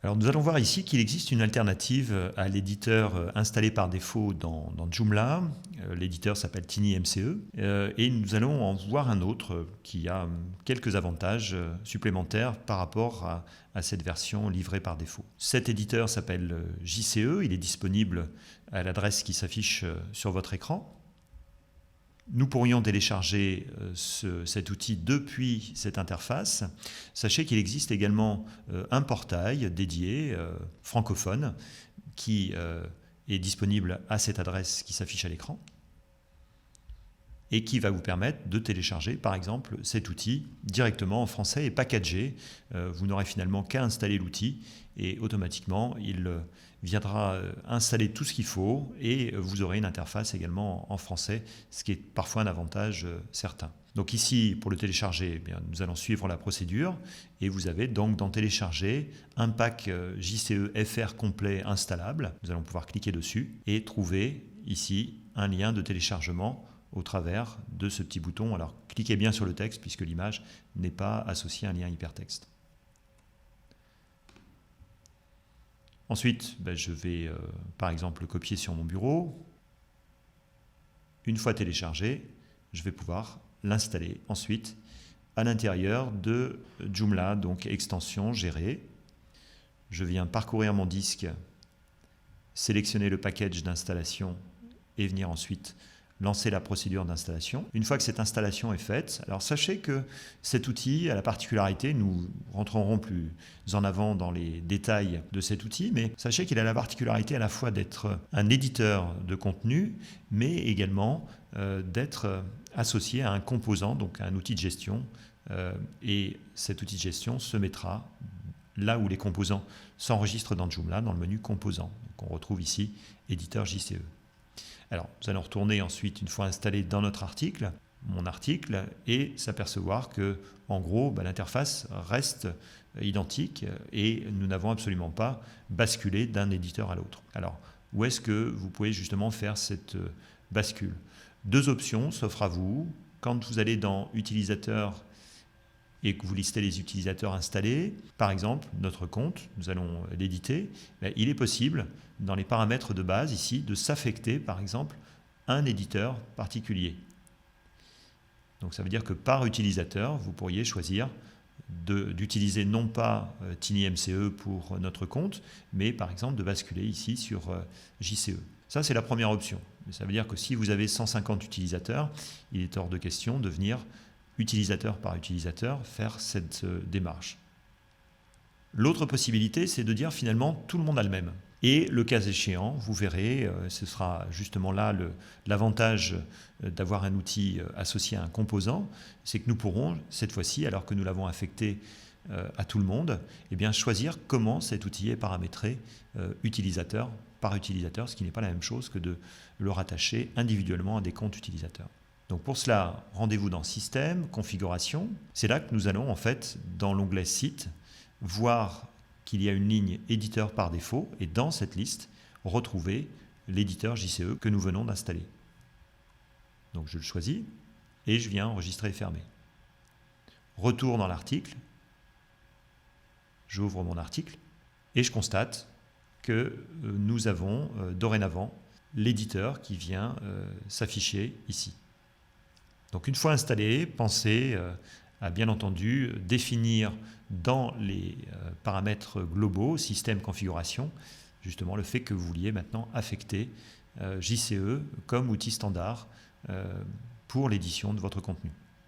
Alors nous allons voir ici qu'il existe une alternative à l'éditeur installé par défaut dans Joomla. L'éditeur s'appelle TinyMCE et nous allons en voir un autre qui a quelques avantages supplémentaires par rapport à cette version livrée par défaut. Cet éditeur s'appelle JCE, il est disponible à l'adresse qui s'affiche sur votre écran. Nous pourrions télécharger cet outil depuis cette interface. Sachez qu'il existe également un portail dédié francophone qui est disponible à cette adresse qui s'affiche à l'écran et qui va vous permettre de télécharger par exemple cet outil directement en français et packagé. Vous n'aurez finalement qu'à installer l'outil et automatiquement il viendra installer tout ce qu'il faut et vous aurez une interface également en français, ce qui est parfois un avantage certain. Donc ici, pour le télécharger, eh bien, nous allons suivre la procédure et vous avez donc dans télécharger un pack JCE FR complet installable. Nous allons pouvoir cliquer dessus et trouver ici un lien de téléchargement au travers de ce petit bouton. Alors cliquez bien sur le texte puisque l'image n'est pas associée à un lien hypertexte. Ensuite, je vais par exemple le copier sur mon bureau. Une fois téléchargé, je vais pouvoir l'installer ensuite à l'intérieur de Joomla, donc extension gérée. Je viens parcourir mon disque, sélectionner le package d'installation et venir ensuite lancer la procédure d'installation. Une fois que cette installation est faite, alors sachez que cet outil a la particularité, nous rentrerons plus en avant dans les détails de cet outil, mais sachez qu'il a la particularité à la fois d'être un éditeur de contenu, mais également d'être associé à un composant, donc à un outil de gestion, et cet outil de gestion se mettra là où les composants s'enregistrent dans Joomla, dans le menu composants. Donc on retrouve ici éditeur JCE. Alors, nous allons retourner ensuite, une fois installé dans notre article, mon article, et s'apercevoir que, en gros, l'interface reste identique et nous n'avons absolument pas basculé d'un éditeur à l'autre. Alors, où est-ce que vous pouvez justement faire cette bascule? Deux options s'offrent à vous. Quand vous allez dans Utilisateur et que vous listez les utilisateurs installés, par exemple, notre compte, nous allons l'éditer, il est possible, dans les paramètres de base ici, de s'affecter, par exemple, un éditeur particulier. Donc ça veut dire que par utilisateur, vous pourriez choisir d'utiliser non pas TinyMCE pour notre compte, mais par exemple de basculer ici sur JCE. Ça, c'est la première option. Ça veut dire que si vous avez 150 utilisateurs, il est hors de question de venir utilisateur par utilisateur, faire cette démarche. L'autre possibilité, c'est de dire finalement tout le monde a le même. Et le cas échéant, vous verrez, ce sera justement là l'avantage d'avoir un outil associé à un composant, c'est que nous pourrons, cette fois-ci, alors que nous l'avons affecté à tout le monde, eh bien, choisir comment cet outil est paramétré utilisateur par utilisateur, ce qui n'est pas la même chose que de le rattacher individuellement à des comptes utilisateurs. Donc pour cela, rendez-vous dans Système, Configuration. C'est là que nous allons en fait, dans l'onglet Site, voir qu'il y a une ligne éditeur par défaut et dans cette liste, retrouver l'éditeur JCE que nous venons d'installer. Donc je le choisis et je viens enregistrer et fermer. Retour dans l'article, j'ouvre mon article et je constate que nous avons dorénavant l'éditeur qui vient s'afficher ici. Donc une fois installé, pensez à bien entendu définir dans les paramètres globaux, système configuration, justement le fait que vous vouliez maintenant affecter JCE comme outil standard pour l'édition de votre contenu.